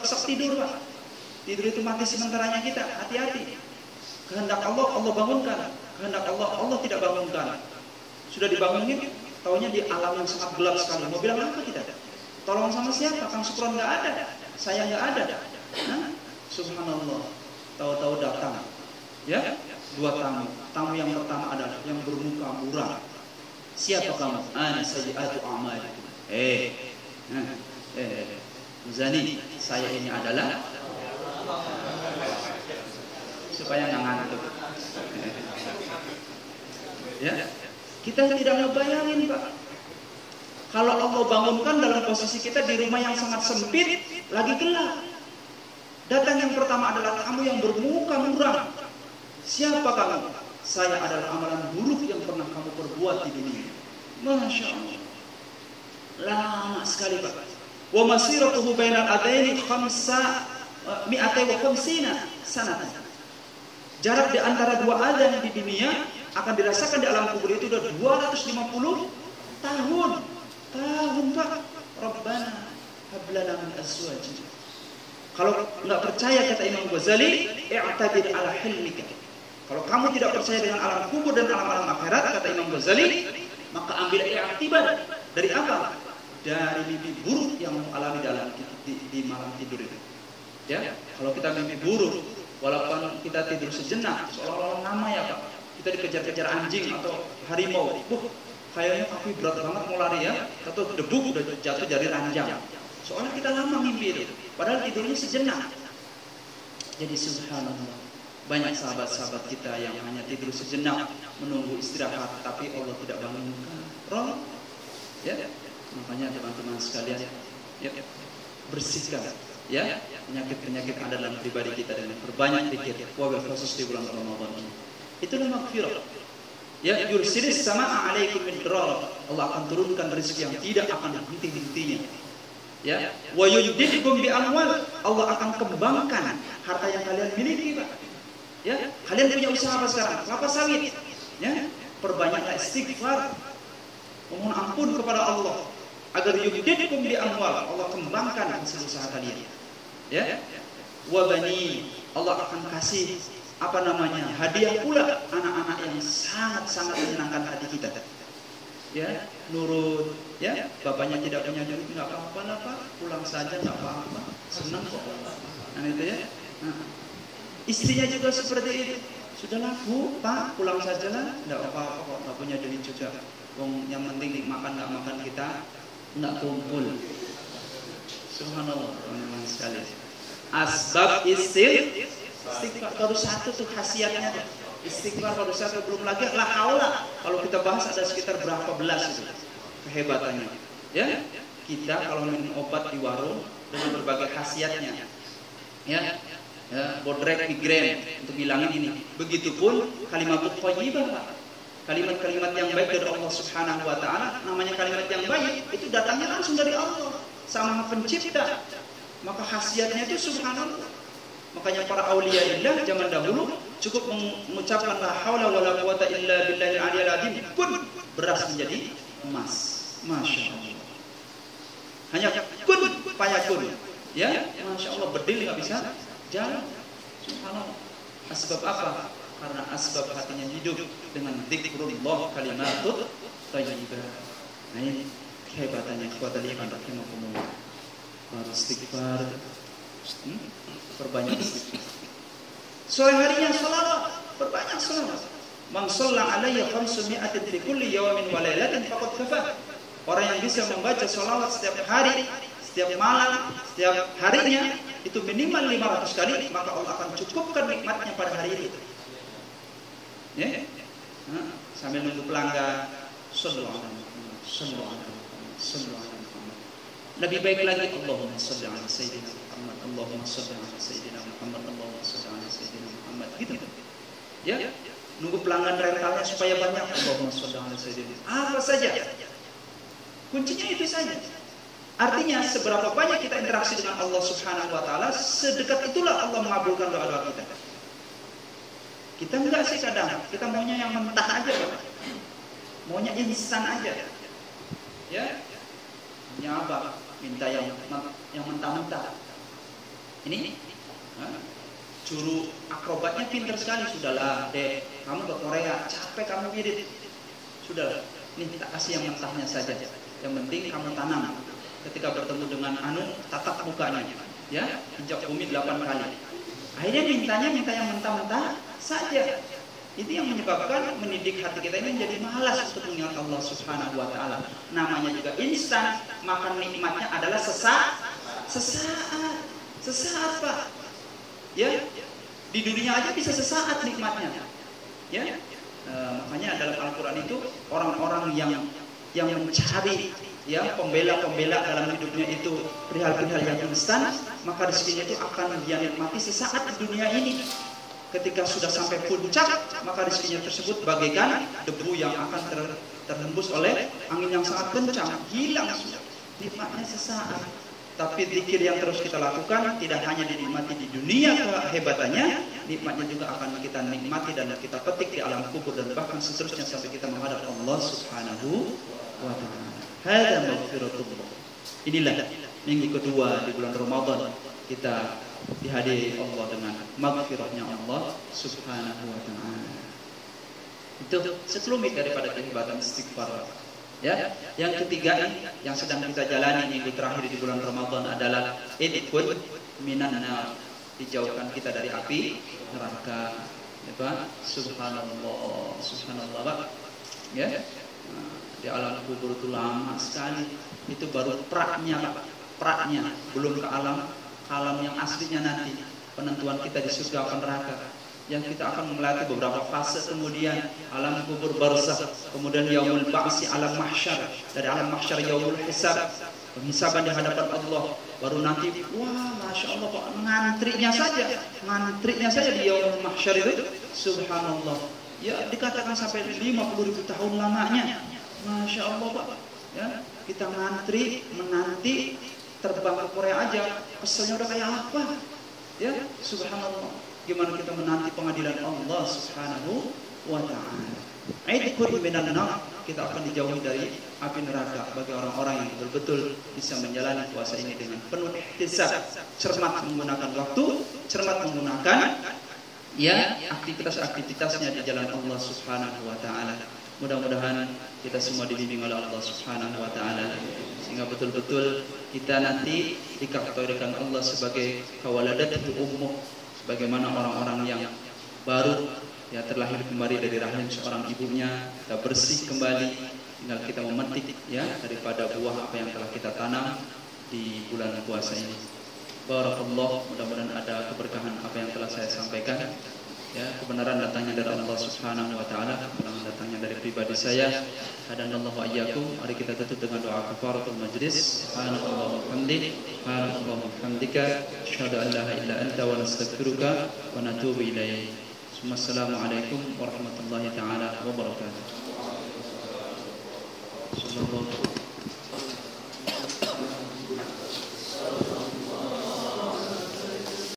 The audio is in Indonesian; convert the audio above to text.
kesak tidur, Pak. Tidur itu mati sementaranya kita, hati-hati. Kehendak Allah, Allah bangunkan. Kehendak Allah, Allah tidak bangunkan. Sudah dibangunin, taunya di alam yang sangat gelap sekali. Mau bilang apa kita? Tolong sama siapa? Kang Sukron nggak ada, saya nggak ada. Nah, subhanallah. Tahu-tahu datang, ya, 2 tamu. Tamu yang pertama adalah yang bermuka muram. Siapa kamu? Ana sayyi'atu a'mal. Zani, saya ini adalah, supaya nggak ngantuk. Ya, kita tidak mau bayangin, Pak. Kalau Allah bangunkan dalam posisi kita di rumah yang sangat sempit, lagi gelap. Datang yang pertama adalah kamu yang bermuka muram. Siapa kamu? Saya adalah amalan buruk yang pernah kamu perbuat di dunia. Masya Allah. Lama sekali, Pak. Wa masiratuhu bainal adaini 550 sanatan. Jarak di antara 2 adzan di dunia akan dirasakan di alam kubur itu sudah 250 tahun. Tahun, Pak. Rabbana hab lana min azwajina. Kalau enggak percaya, kata Imam Ghazali, i'tabir ala hilmika. Kalau kamu tidak percaya dengan alam kubur dan alam-alam akhirat, kata Imam Ghazali, maka ambil i'tibar dari apa? Dari mimpi buruk yang alami dalam di malam tidur itu. Ya, kalau kita mimpi buruk, walaupun kita tidur sejenak, seolah-olah nama ya, Pak. Kita dikejar-kejar anjing atau harimau. Kayaknya kaki berat banget mau lari ya, atau debu udah jatuh dari ranjang. Soalnya kita lama mimpi itu, padahal tidurnya sejenak. Jadi subhanallah, banyak sahabat-sahabat kita yang hanya tidur sejenak, menunggu istirahat, tapi Allah tidak bangunkan. Roh, ya, makanya teman-teman sekalian, ya, bersihkan, ya, penyakit-penyakit ada dalam pribadi kita dengan berbanyak zikir, wabil khusus di bulan Ramadan ini. Itulah maghfirah. Ya, yursilis sama'a 'alaikum midrar. Allah akan turunkan rezeki yang tidak akan henti-hentinya. Ya, wa yumdidkum bi amwal. Allah akan kembangkan harta yang kalian miliki, Pak. Ya, kalian punya usaha apa sekarang? Kelapa sawit. Ya, perbanyaklah istighfar. Mohon ampun kepada Allah agar yumdidkum bi amwal. Allah kembangkan hasil usaha kalian. Ya. Wa bani. Allah akan kasih hadiah pula anak-anak yang sangat-sangat menyenangkan hati kita. Ya, nurut, ya, bapaknya tidak punya duit, nggak apa-apa lah, Pak, pulang saja nggak apa-apa, senang kok. Nah itu ya. Nah, istrinya juga seperti itu. Sudahlah Bu, Pak, pulang saja lah, nggak apa-apa kok, nggak punya duit juga. Wong yang penting makan nggak makan kita nggak kumpul. Subhanallah, teman-teman sekalian. Asbab istighfar baru satu tuh khasiatnya. Istighfar baru satu, belum lagi la haula. Kalau kita bahas ada sekitar berapa belas itu kehebatannya. Ya, kita kalau minum obat di warung dengan berbagai khasiatnya. Ya, bodrek, migrain untuk hilangin ini. Begitupun kalimat thayyibah, Pak. Kalimat-kalimat yang baik dari Allah Subhanahu wa taala, namanya kalimat yang baik itu datangnya langsung dari Allah, sama Pencipta. Maka khasiatnya itu subhanallah. Makanya para auliyaillah zaman dahulu cukup mengucapkan la haula wala quwata illa billahil aliyil azim pun beras menjadi emas. Masya Allah. Hanya kun fayakun. Ya, Masya Allah, bedil nggak bisa jalan. Subhanallah. Asbab apa? Karena asbab hatinya hidup dengan zikrullah, kalimatut thayyibah. Nah ini kehebatannya, kekuatan iman rahimakumullah. Harus istighfar. Perbanyak istighfar. Sore harinya sholawat, perbanyak sholawat. Man shalla alayya 500 fi kulli yawmin wa lailatin faqad kafah. Orang yang bisa membaca sholawat setiap hari, setiap malam, setiap harinya itu minimal 500 kali, maka Allah akan cukupkan nikmatnya pada hari itu. Ya, sambil nunggu pelanggan, sallallahu alaihi wasallam. Lebih baik lagi, Allahumma shalli ala sayyidina Muhammad, Allahumma shalli ala sayyidina Muhammad, Allahumma shalli ala sayyidina Muhammad. Gitu. Ya, nunggu pelanggan rentalnya supaya banyak, Allahumma shalli ala sayyidina. Apa saja. Kuncinya itu saja. Artinya seberapa banyak kita interaksi dengan Allah Subhanahu wa taala, sedekat itulah Allah mengabulkan doa-doa kita. Kita enggak sih kadang, kita maunya yang mentah aja, Pak. Maunya instan aja. Ya. Apa? Minta yang mentah-mentah. Ini juru akrobatnya pintar sekali. Sudahlah deh, kamu ke Korea, capek kamu ngirit. Sudahlah, nih tak kasih yang mentahnya saja. Yang penting kamu tanam. Ketika bertemu dengan tatap mukanya, ya, injak bumi 8 kali. Akhirnya minta yang mentah-mentah saja. Itu yang menyebabkan mendidik hati kita ini menjadi malas untuk mengingat Allah Subhanahu wa taala. Namanya juga instan, makan nikmatnya adalah sesaat, Pak. Ya. Di dunia aja bisa sesaat nikmatnya. Ya. Makanya dalam Al-Qur'an itu orang-orang yang mencari, ya, pembela dalam hidupnya itu perihal-perihal yang instan, maka rezekinya itu akan dia nikmati sesaat di dunia ini. Ketika sudah sampai puncak, maka rezekinya tersebut bagaikan debu yang akan terhembus oleh angin yang sangat kencang, hilang nikmatnya sesaat. Tapi zikir yang terus kita lakukan tidak hanya dinikmati di dunia kehebatannya, nikmatnya juga akan kita nikmati dan kita petik di alam kubur dan bahkan seterusnya sampai kita menghadap Allah Subhanahu wa taala. Hada maghfiratullah. Inilah minggu kedua di bulan Ramadan, kita dihadiri Allah dengan maghfirahnya Allah Subhanahu wa taala. Itu sekelumit daripada kehebatan istighfar. Ya, yang ketiga yang sedang kita jalani minggu terakhir di bulan Ramadan adalah idkhul minan nar, dijauhkan kita dari api neraka. Ya, Pak. Subhanallah, Pak. Ya. Di alam kubur itu lama sekali. Itu baru praknya, Pak. Praknya, belum ke alam yang aslinya nanti, penentuan kita di surga atau neraka, yang kita akan melewati beberapa fase, kemudian alam kubur barzakh, kemudian yaumul ba'si, alam mahsyar, dari alam mahsyar yaumul hisab, penghisaban di hadapan Allah, baru nanti, wah, masya Allah, Pak, ngantrinya saja di yaumul mahsyar itu, subhanallah, ya dikatakan sampai 50.000 tahun lamanya, masya Allah, Pak, ya kita ngantri, menanti terbang ke Korea aja, pesannya udah kayak apa? Ya, subhanallah. Gimana kita menanti pengadilan Allah Subhanahu wa taala. Aidkhul minan nar, kita akan dijauhi dari api neraka bagi orang-orang yang betul-betul bisa menjalani puasa ini dengan penuh ihtisab, cermat menggunakan waktu, cermat menggunakan ya aktivitas-aktivitasnya di jalan Allah Subhanahu wa taala. Mudah-mudahan kita semua dibimbing oleh Allah Subhanahu wa taala sehingga betul-betul kita nanti dikategorikan Allah sebagai kawaladatul ummuh, sebagaimana orang-orang yang baru ya terlahir kembali dari rahim seorang ibunya, kita bersih kembali, tinggal kita memetik ya daripada buah apa yang telah kita tanam di bulan puasa ini. Barakallah, mudah-mudahan ada keberkahan apa yang telah saya sampaikan. Ya, kebenaran datangnya dari Allah Subhanahu wa taala, kebenaran datangnya dari pribadi saya. Hadanallahu iyyakum. Mari kita tutup dengan doa kafaratul majlis. Subhanallah wa bihamdika, asyhadu an la ilaha illa anta wa nastaghfiruka wa natubu ilaik. Assalamualaikum warahmatullahi taala wabarakatuh.